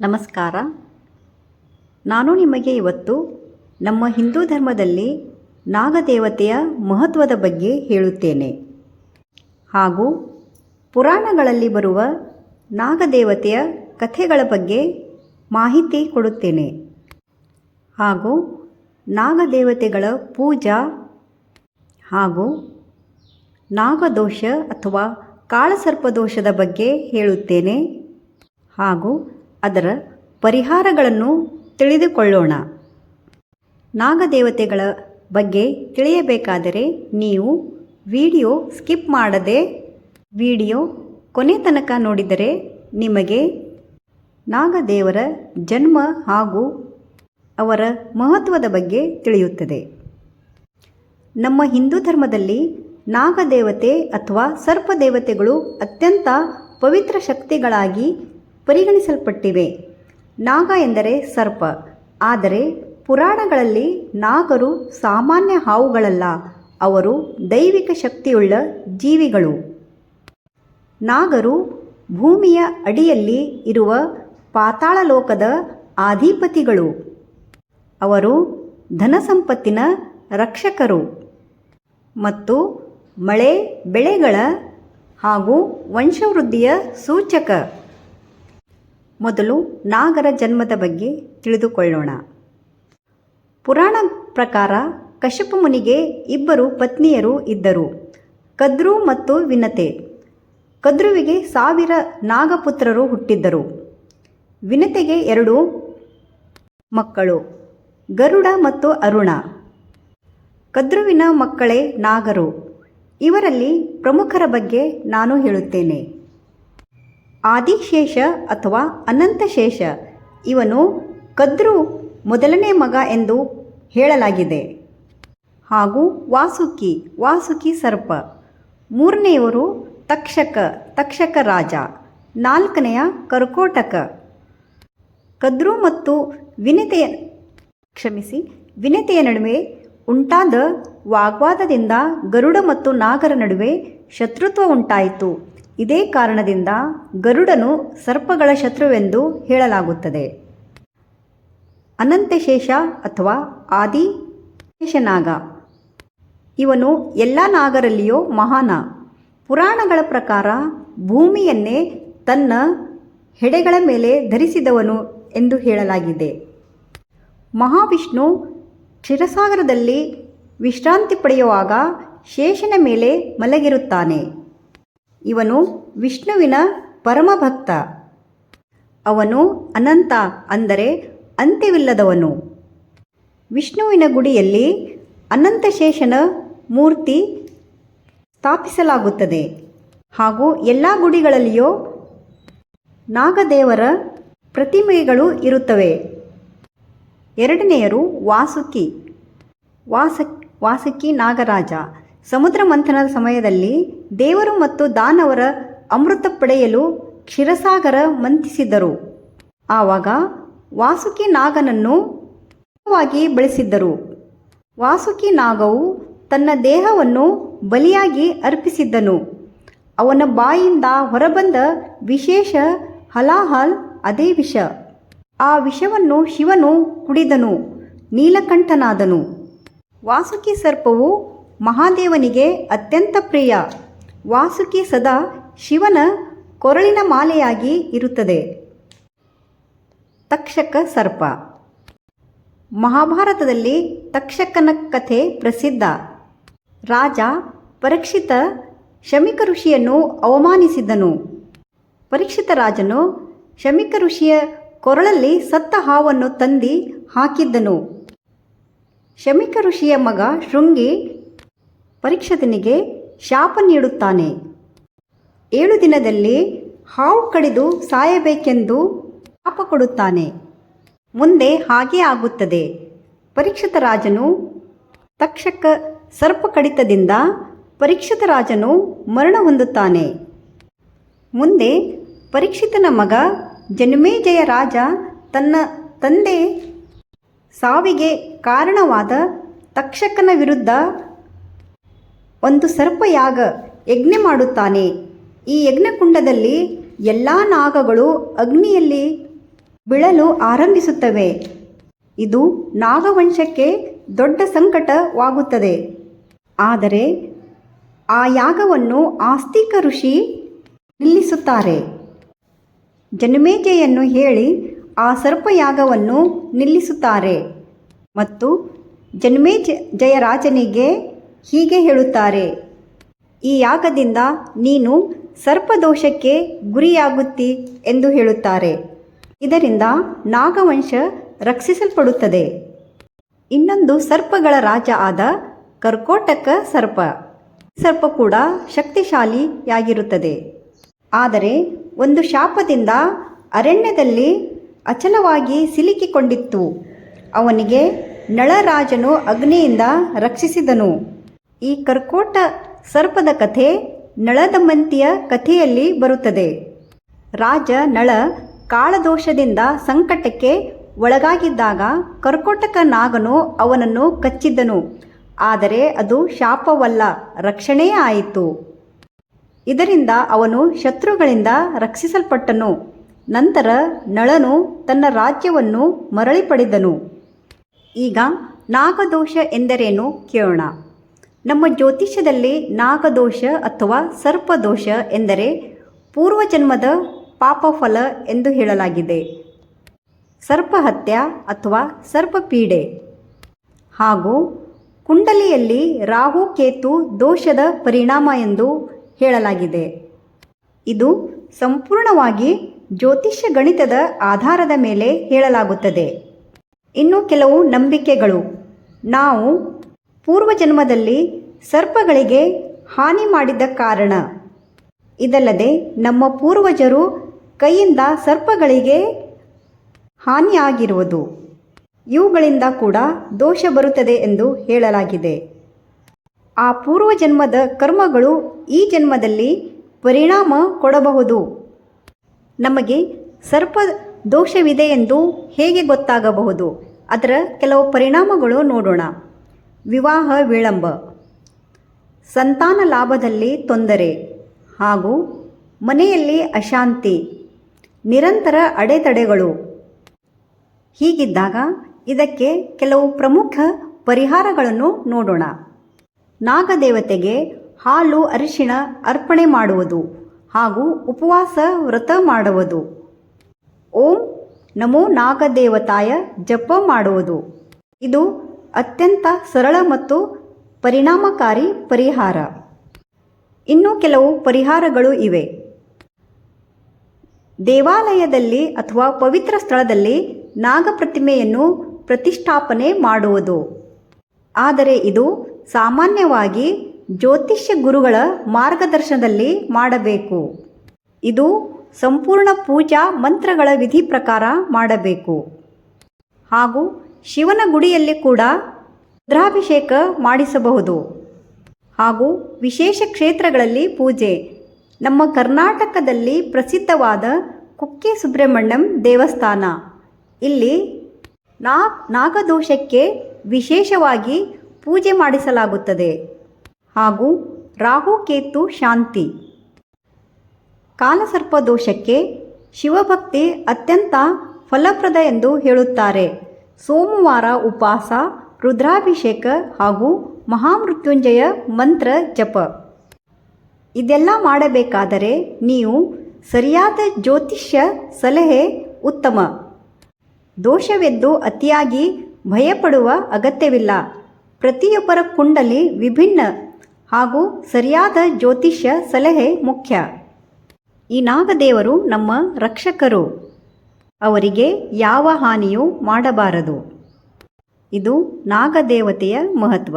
ನಮಸ್ಕಾರ. ನಾನು ನಿಮಗೆ ಇವತ್ತು ನಮ್ಮ ಹಿಂದೂ ಧರ್ಮದಲ್ಲಿ ನಾಗದೇವತೆಯ ಮಹತ್ವದ ಬಗ್ಗೆ ಹೇಳುತ್ತೇನೆ ಹಾಗೂ ಪುರಾಣಗಳಲ್ಲಿ ಬರುವ ನಾಗದೇವತೆಯ ಕಥೆಗಳ ಬಗ್ಗೆ ಮಾಹಿತಿ ಕೊಡುತ್ತೇನೆ ಹಾಗೂ ನಾಗದೇವತೆಗಳ ಪೂಜಾ ಹಾಗೂ ನಾಗದೋಷ ಅಥವಾ ಕಾಳಸರ್ಪದೋಷದ ಬಗ್ಗೆ ಹೇಳುತ್ತೇನೆ ಹಾಗೂ ಅದರ ಪರಿಹಾರಗಳನ್ನು ತಿಳಿದುಕೊಳ್ಳೋಣ. ನಾಗದೇವತೆಗಳ ಬಗ್ಗೆ ತಿಳಿಯಬೇಕಾದರೆ ನೀವು ವಿಡಿಯೋ ಸ್ಕಿಪ್ ಮಾಡದೆ ವಿಡಿಯೋ ಕೊನೆ ತನಕ ನೋಡಿದರೆ ನಿಮಗೆ ನಾಗದೇವರ ಜನ್ಮ ಹಾಗೂ ಅವರ ಮಹತ್ವದ ಬಗ್ಗೆ ತಿಳಿಯುತ್ತದೆ. ನಮ್ಮ ಹಿಂದೂ ಧರ್ಮದಲ್ಲಿ ನಾಗದೇವತೆ ಅಥವಾ ಸರ್ಪದೇವತೆಗಳು ಅತ್ಯಂತ ಪವಿತ್ರ ಶಕ್ತಿಗಳಾಗಿ ಪರಿಗಣಿಸಲ್ಪಟ್ಟಿವೆ. ನಾಗ ಎಂದರೆ ಸರ್ಪ, ಆದರೆ ಪುರಾಣಗಳಲ್ಲಿ ನಾಗರು ಸಾಮಾನ್ಯ ಹಾವುಗಳಲ್ಲ, ಅವರು ದೈವಿಕ ಶಕ್ತಿಯುಳ್ಳ ಜೀವಿಗಳು. ನಾಗರು ಭೂಮಿಯ ಅಡಿಯಲ್ಲಿ ಇರುವ ಪಾತಾಳ ಲೋಕದ ಅಧಿಪತಿಗಳು. ಅವರು ಧನ ಸಂಪತ್ತಿನ ರಕ್ಷಕರು ಮತ್ತು ಮಳೆ ಬೆಳೆಗಳ ಹಾಗೂ ವಂಶವೃದ್ಧಿಯ ಸೂಚಕ. ಮೊದಲು ನಾಗರ ಜನ್ಮದ ಬಗ್ಗೆ ತಿಳಿದುಕೊಳ್ಳೋಣ. ಪುರಾಣ ಪ್ರಕಾರ ಕಶ್ಯಪ ಮುನಿಗೆ ಇಬ್ಬರು ಪತ್ನಿಯರು ಇದ್ದರು, ಕದ್ರು ಮತ್ತು ವಿನತೆ. ಕದ್ರುವಿಗೆ 1000 ನಾಗಪುತ್ರರು ಹುಟ್ಟಿದ್ದರು. ವಿನತೆಗೆ 2 ಮಕ್ಕಳು, ಗರುಡ ಮತ್ತು ಅರುಣ. ಕದ್ರುವಿನ ಮಕ್ಕಳೇ ನಾಗರು. ಇವರಲ್ಲಿ ಪ್ರಮುಖರ ಬಗ್ಗೆ ನಾನು ಹೇಳುತ್ತೇನೆ. ಆದಿಶೇಷ ಅಥವಾ ಅನಂತಶೇಷ, ಇವನು ಕದ್ರು ಮೊದಲನೇ ಮಗ ಎಂದು ಹೇಳಲಾಗಿದೆ. ಹಾಗೂ ವಾಸುಕಿ ಸರ್ಪ. 3ನೇಯವರು ತಕ್ಷಕ ರಾಜ. 4ನೆಯ ಕರ್ಕೋಟಕ. ಕದ್ರು ಮತ್ತು ವಿನತೆಯ ನಡುವೆ ಉಂಟಾದ ವಾಗ್ವಾದದಿಂದ ಗರುಡ ಮತ್ತು ನಾಗರ ನಡುವೆ ಶತ್ರುತ್ವ ಉಂಟಾಯಿತು. ಇದೇ ಕಾರಣದಿಂದ ಗರುಡನು ಸರ್ಪಗಳ ಶತ್ರುವೆಂದು ಹೇಳಲಾಗುತ್ತದೆ. ಅನಂತಶೇಷ ಅಥವಾ ಆದಿಶೇಷನಾಗ, ಇವನು ಎಲ್ಲ ನಾಗರಲ್ಲಿಯೂ ಮಹಾನ. ಪುರಾಣಗಳ ಪ್ರಕಾರ ಭೂಮಿಯನ್ನೇ ತನ್ನ ಹೆಡೆಗಳ ಮೇಲೆ ಧರಿಸಿದವನು ಎಂದು ಹೇಳಲಾಗಿದೆ. ಮಹಾವಿಷ್ಣು ಕ್ಷೀರಸಾಗರದಲ್ಲಿ ವಿಶ್ರಾಂತಿ ಪಡೆಯುವಾಗ ಶೇಷನ ಮೇಲೆ ಮಲಗಿರುತ್ತಾನೆ. ಇವನು ವಿಷ್ಣುವಿನ ಪರಮಭಕ್ತ. ಅವನು ಅನಂತ ಅಂದರೆ ಅಂತ್ಯವಿಲ್ಲದವನು. ವಿಷ್ಣುವಿನ ಗುಡಿಯಲ್ಲಿ ಅನಂತಶೇಷನ ಮೂರ್ತಿ ಸ್ಥಾಪಿಸಲಾಗುತ್ತದೆ ಹಾಗೂ ಎಲ್ಲ ಗುಡಿಗಳಲ್ಲಿಯೂ ನಾಗದೇವರ ಪ್ರತಿಮೆಗಳು ಇರುತ್ತವೆ. 2ನೇಯರು ವಾಸುಕಿ ನಾಗರಾಜ. ಸಮುದ್ರ ಮಂಥನದ ಸಮಯದಲ್ಲಿ ದೇವರು ಮತ್ತು ದಾನವರ ಅಮೃತ ಪಡೆಯಲು ಕ್ಷೀರಸಾಗರ ಮಂಥಿಸಿದರು. ಆವಾಗ ವಾಸುಕಿ ನಾಗನನ್ನು ಬಳಸಿದ್ದರು. ವಾಸುಕಿ ನಾಗವು ತನ್ನ ದೇಹವನ್ನು ಬಲಿಯಾಗಿ ಅರ್ಪಿಸಿದ್ದನು. ಅವನ ಬಾಯಿಂದ ಹೊರಬಂದ ವಿಶೇಷ ಹಲಾಹಲ್ ಅದೇ ವಿಷ. ಆ ವಿಷವನ್ನು ಶಿವನು ಕುಡಿದನು, ನೀಲಕಂಠನಾದನು. ವಾಸುಕಿ ಸರ್ಪವು ಮಹಾದೇವನಿಗೆ ಅತ್ಯಂತ ಪ್ರಿಯ. ವಾಸುಕಿ ಸದಾ ಶಿವನ ಕೊರಳಿನ ಮಾಲೆಯಾಗಿ ಇರುತ್ತದೆ. ತಕ್ಷಕ ಸರ್ಪ. ಮಹಾಭಾರತದಲ್ಲಿ ತಕ್ಷಕನ ಕಥೆ ಪ್ರಸಿದ್ಧ. ರಾಜ ಪರೀಕ್ಷಿತ ಶಮಿಕ ಋಷಿಯನ್ನು ಅವಮಾನಿಸಿದ್ದನು. ಪರೀಕ್ಷಿತ ರಾಜನು ಶಮಿಕ ಋಷಿಯ ಕೊರಳಲ್ಲಿ ಸತ್ತ ಹಾವನ್ನು ತಂದಿ ಹಾಕಿದ್ದನು. ಶಮಿಕ ಋಷಿಯ ಮಗ ಶೃಂಗಿ ಪರೀಕ್ಷಿತನಿಗೆ ಶಾಪ ನೀಡುತ್ತಾನೆ. 7 ದಿನದಲ್ಲಿ ಹಾವು ಕಡಿದು ಸಾಯಬೇಕೆಂದು ಶಾಪ ಕೊಡುತ್ತಾನೆ. ಮುಂದೆ ಹಾಗೇ ಆಗುತ್ತದೆ. ಪರೀಕ್ಷಿತ ರಾಜನು ತಕ್ಷಕ ಸರ್ಪ ಕಡಿತದಿಂದ ಪರೀಕ್ಷಿತ ರಾಜನು ಮರಣ ಹೊಂದುತ್ತಾನೆ. ಮುಂದೆ ಪರೀಕ್ಷಿತನ ಮಗ ಜನಮೇಜಯ ರಾಜ ತನ್ನ ತಂದೆ ಸಾವಿಗೆ ಕಾರಣವಾದ ತಕ್ಷಕನ ವಿರುದ್ಧ ಒಂದು ಸರ್ಪಯಾಗ ಯಜ್ಞ ಮಾಡುತ್ತಾನೆ. ಈ ಯಜ್ಞಕುಂಡದಲ್ಲಿ ಎಲ್ಲ ನಾಗಗಳು ಅಗ್ನಿಯಲ್ಲಿ ಬೀಳಲು ಆರಂಭಿಸುತ್ತವೆ. ಇದು ನಾಗವಂಶಕ್ಕೆ ದೊಡ್ಡ ಸಂಕಟವಾಗುತ್ತದೆ. ಆದರೆ ಆ ಯಾಗವನ್ನು ಆಸ್ತಿಕ ಋಷಿ ನಿಲ್ಲಿಸುತ್ತಾರೆ. ಜನಮೇಜಯನ್ನು ಹೇಳಿ ಆ ಸರ್ಪಯಾಗವನ್ನು ನಿಲ್ಲಿಸುತ್ತಾರೆ ಮತ್ತು ಜನಮೇಜಯ ರಾಜನಿಗೆ ಹೀಗೆ ಹೇಳುತ್ತಾರೆ, ಈ ಯಾಗದಿಂದ ನೀನು ಸರ್ಪದೋಷಕ್ಕೆ ಗುರಿಯಾಗುತ್ತಿ ಎಂದು ಹೇಳುತ್ತಾರೆ. ಇದರಿಂದ ನಾಗವಂಶ ರಕ್ಷಿಸಲ್ಪಡುತ್ತದೆ. ಇನ್ನೊಂದು ಸರ್ಪಗಳ ರಾಜ ಆದ ಕರ್ಕೋಟಕ ಸರ್ಪ. ಸರ್ಪ ಕೂಡ ಶಕ್ತಿಶಾಲಿಯಾಗಿರುತ್ತದೆ. ಆದರೆ ಒಂದು ಶಾಪದಿಂದ ಅರಣ್ಯದಲ್ಲಿ ಅಚಲವಾಗಿ ಸಿಲುಕಿಕೊಂಡಿತ್ತು. ಅವನಿಗೆ ನಳರಾಜನು ಅಗ್ನಿಯಿಂದ ರಕ್ಷಿಸಿದನು. ಈ ಕರ್ಕೋಟ ಸರ್ಪದ ಕಥೆ ನಳದಮಂತಿಯ ಕಥೆಯಲ್ಲಿ ಬರುತ್ತದೆ. ರಾಜ ನಳ ಕಾಳದೋಷದಿಂದ ಸಂಕಟಕ್ಕೆ ಒಳಗಾಗಿದ್ದಾಗ ಕರ್ಕೋಟಕ ನಾಗನು ಅವನನ್ನು ಕಚ್ಚಿದ್ದನು. ಆದರೆ ಅದು ಶಾಪವಲ್ಲ, ರಕ್ಷಣೆಯೇ ಆಯಿತು. ಇದರಿಂದ ಅವನು ಶತ್ರುಗಳಿಂದ ರಕ್ಷಿಸಲ್ಪಟ್ಟನು. ನಂತರ ನಳನು ತನ್ನ ರಾಜ್ಯವನ್ನು ಮರಳಿ ಪಡೆದನು. ಈಗ ನಾಗದೋಷ ಎಂದರೇನು ಕೇಳೋಣ. ನಮ್ಮ ಜ್ಯೋತಿಷ್ಯದಲ್ಲಿ ನಾಗದೋಷ ಅಥವಾ ಸರ್ಪದೋಷ ಎಂದರೆ ಪೂರ್ವಜನ್ಮದ ಪಾಪಫಲ ಎಂದು ಹೇಳಲಾಗಿದೆ. ಸರ್ಪಹತ್ಯ ಅಥವಾ ಸರ್ಪಪೀಡೆ ಹಾಗೂ ಕುಂಡಲಿಯಲ್ಲಿ ರಾಹು ಕೇತು ದೋಷದ ಪರಿಣಾಮ ಎಂದು ಹೇಳಲಾಗಿದೆ. ಇದು ಸಂಪೂರ್ಣವಾಗಿ ಜ್ಯೋತಿಷ್ಯ ಗಣಿತದ ಆಧಾರದ ಮೇಲೆ ಹೇಳಲಾಗುತ್ತದೆ. ಇನ್ನು ಕೆಲವು ನಂಬಿಕೆಗಳು. ನಾವು ಪೂರ್ವಜನ್ಮದಲ್ಲಿ ಸರ್ಪಗಳಿಗೆ ಹಾನಿ ಮಾಡಿದ ಕಾರಣ. ಇದಲ್ಲದೆ ನಮ್ಮ ಪೂರ್ವಜರು ಕೈಯಿಂದ ಸರ್ಪಗಳಿಗೆ ಹಾನಿಯಾಗಿರುವುದು. ಇವುಗಳಿಂದ ಕೂಡ ದೋಷ ಬರುತ್ತದೆ ಎಂದು ಹೇಳಲಾಗಿದೆ. ಆ ಪೂರ್ವಜನ್ಮದ ಕರ್ಮಗಳು ಈ ಜನ್ಮದಲ್ಲಿ ಪರಿಣಾಮ ಕೊಡಬಹುದು. ನಮಗೆ ಸರ್ಪ ದೋಷವಿದೆ ಎಂದು ಹೇಗೆ ಗೊತ್ತಾಗಬಹುದು? ಅದರ ಕೆಲವು ಪರಿಣಾಮಗಳು ನೋಡೋಣ. ವಿವಾಹ ವಿಳಂಬ, ಸಂತಾನ ಲಾಭದಲ್ಲಿ ತೊಂದರೆ ಹಾಗೂ ಮನೆಯಲ್ಲಿ ಅಶಾಂತಿ, ನಿರಂತರ ಅಡೆತಡೆಗಳು. ಹೀಗಿದ್ದಾಗ ಇದಕ್ಕೆ ಕೆಲವು ಪ್ರಮುಖ ಪರಿಹಾರಗಳನ್ನು ನೋಡೋಣ. ನಾಗದೇವತೆಗೆ ಹಾಲು ಅರಿಶಿಣ ಅರ್ಪಣೆ ಮಾಡುವುದು ಹಾಗೂ ಉಪವಾಸ ವ್ರತ ಮಾಡುವುದು. ಓಂ ನಮೋ ನಾಗದೇವತಾಯ ಜಪ ಮಾಡುವುದು. ಇದು ಅತ್ಯಂತ ಸರಳ ಮತ್ತು ಪರಿಣಾಮಕಾರಿ ಪರಿಹಾರ. ಇನ್ನೂ ಕೆಲವು ಪರಿಹಾರಗಳು ಇವೆ. ದೇವಾಲಯದಲ್ಲಿ ಅಥವಾ ಪವಿತ್ರ ಸ್ಥಳದಲ್ಲಿ ನಾಗಪ್ರತಿಮೆಯನ್ನು ಪ್ರತಿಷ್ಠಾಪನೆ ಮಾಡುವುದು. ಆದರೆ ಇದು ಸಾಮಾನ್ಯವಾಗಿ ಜ್ಯೋತಿಷ್ಯ ಗುರುಗಳ ಮಾರ್ಗದರ್ಶನದಲ್ಲಿ ಮಾಡಬೇಕು. ಇದು ಸಂಪೂರ್ಣ ಪೂಜಾ ಮಂತ್ರಗಳ ವಿಧಿ ಪ್ರಕಾರ ಮಾಡಬೇಕು. ಹಾಗೂ ಶಿವನ ಗುಡಿಯಲ್ಲಿ ಕೂಡ ರುದ್ರಾಭಿಷೇಕ ಮಾಡಿಸಬಹುದು. ಹಾಗೂ ವಿಶೇಷ ಕ್ಷೇತ್ರಗಳಲ್ಲಿ ಪೂಜೆ. ನಮ್ಮ ಕರ್ನಾಟಕದಲ್ಲಿ ಪ್ರಸಿದ್ಧವಾದ ಕುಕ್ಕೆ ಸುಬ್ರಹ್ಮಣ್ಯಂ ದೇವಸ್ಥಾನ. ಇಲ್ಲಿ ನಾಗದೋಷಕ್ಕೆ ವಿಶೇಷವಾಗಿ ಪೂಜೆ ಮಾಡಿಸಲಾಗುತ್ತದೆ. ಹಾಗೂ ರಾಹುಕೇತು ಶಾಂತಿ. ಕಾಲಸರ್ಪ ದೋಷಕ್ಕೆ ಶಿವಭಕ್ತಿ ಅತ್ಯಂತ ಫಲಪ್ರದ ಎಂದು ಹೇಳುತ್ತಾರೆ. ಸೋಮವಾರ ಉಪವಾಸ, ರುದ್ರಾಭಿಷೇಕ ಹಾಗೂ ಮಹಾಮೃತ್ಯುಂಜಯ ಮಂತ್ರ ಜಪ. ಇದೆಲ್ಲ ಮಾಡಬೇಕಾದರೆ ನೀವು ಸರಿಯಾದ ಜ್ಯೋತಿಷ್ಯ ಸಲಹೆ ಉತ್ತಮ. ದೋಷವೆದ್ದು ಅತಿಯಾಗಿ ಭಯಪಡುವ ಅಗತ್ಯವಿಲ್ಲ. ಪ್ರತಿಯೊಬ್ಬರ ಕುಂಡಲಿ ವಿಭಿನ್ನ ಹಾಗೂ ಸರಿಯಾದ ಜ್ಯೋತಿಷ್ಯ ಸಲಹೆ ಮುಖ್ಯ. ಈ ನಾಗದೇವರು ನಮ್ಮ ರಕ್ಷಕರು. ಅವರಿಗೆ ಯಾವ ಹಾನಿಯೂ ಮಾಡಬಾರದು. ಇದು ನಾಗದೇವತೆಯ ಮಹತ್ವ.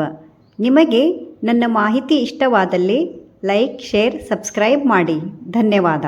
ನಿಮಗೆ ನನ್ನ ಮಾಹಿತಿ ಇಷ್ಟವಾದಲ್ಲಿ ಲೈಕ್, ಶೇರ್, ಸಬ್ಸ್ಕ್ರೈಬ್ ಮಾಡಿ. ಧನ್ಯವಾದ.